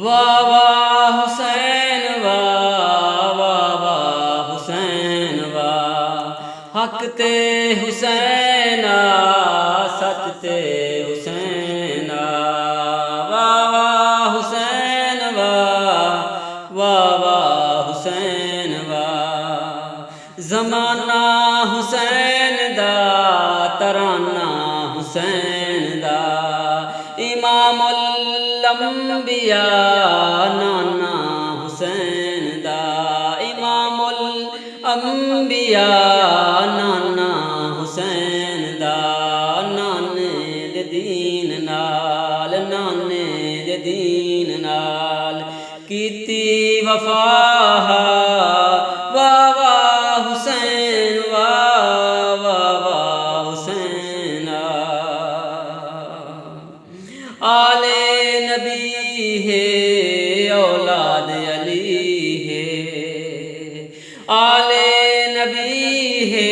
वाह वाह हुसैन वाह वाह वाह हुसैन वाह हक ते हुसैना सच ते हुसैना वाह वाह हुसैन वाह वाह वाह हुसैन वाह ज़माना हुसैन दा तराना हुसैन दा इमामुल अंबिया नाना हुसैन दा इमामुल अंबिया नाना हुसैन दा नाने दे दीन नाल कीती वफा वाह वाह हुसैन वाह वाह वाह हुसैन आले नबी है औलाद अली है आले नबी है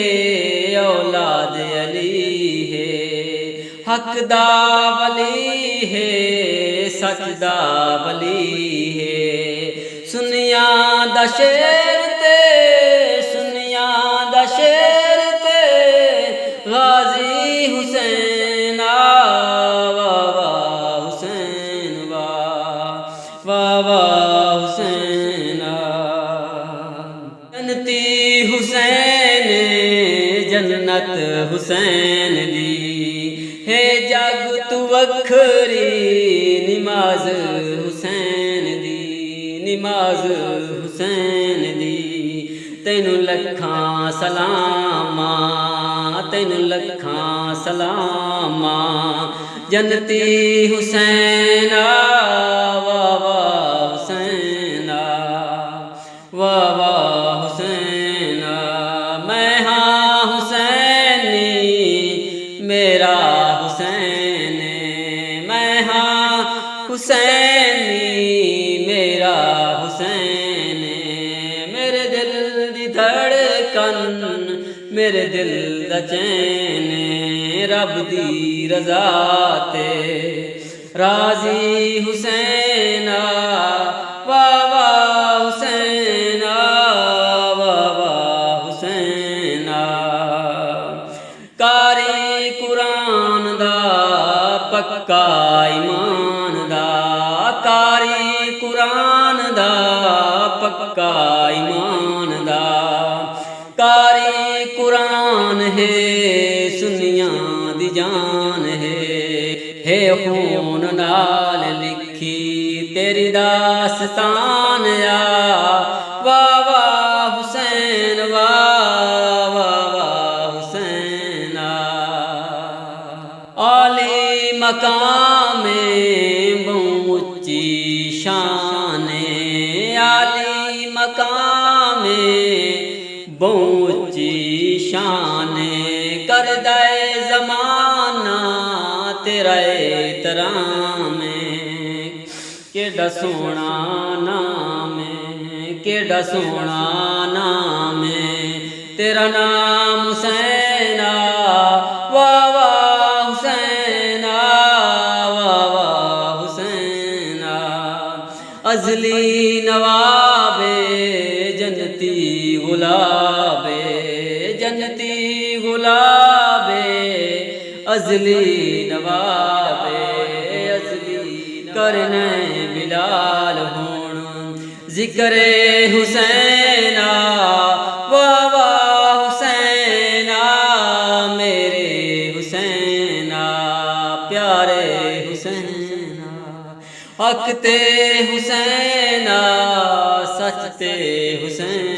औलाद अली है हकदा वली है सचदा वली है सुनिया दा शेर ते सुनिया दा शेर ते गाजी हुसैन वाह हुसैन जन्नती हुसैन जन्नत हुसैन दी है जग तू वखरी निमाज हुसैन दी निमाज हुसैन दी तैनू लखां सलामा तैनू लखां सलामा जन्नती हुसैन वाह वाह हुसैन मैं हाँ हुसैनी मेरा हुसैन मैं हाँ हुसैनी मेरा हुसैन मेरे दिल दी धड़कन मेरे दिल दा चैन रब दी रज़ा ते राज़ी हुसैन वाह वाह हुसैन वाह वाह हुसैन कारी कुरान दा पक्का ईमान दा कारी कुरान दा पक्का ईमान दा कारी कुरान है सुनिया दी जान है खून नाल लिखी तेरी दास्तान वाह वाह हुसैन वाह वाह वाह हुसैन आली मकाम बहु ऊंची शान आली मकाम बहु ऊंची शान कर दे ज़माना तेरा एहतराम केड़ा सोना नाम केड़ा सोना नाम तेरा नाम हुसैन वाह वाह हुसैन वाह वाह हुसैन अज़ली नवाबे जन्नती गुलाबे जन्नती गुलाबे अज़ली नवाबे करने बिलाल होण जिक्रे हुसैन वाह वाह हुसैन मेरे हुसैन प्यारे हुसैन हक ते हुसैन सच ते हुसैन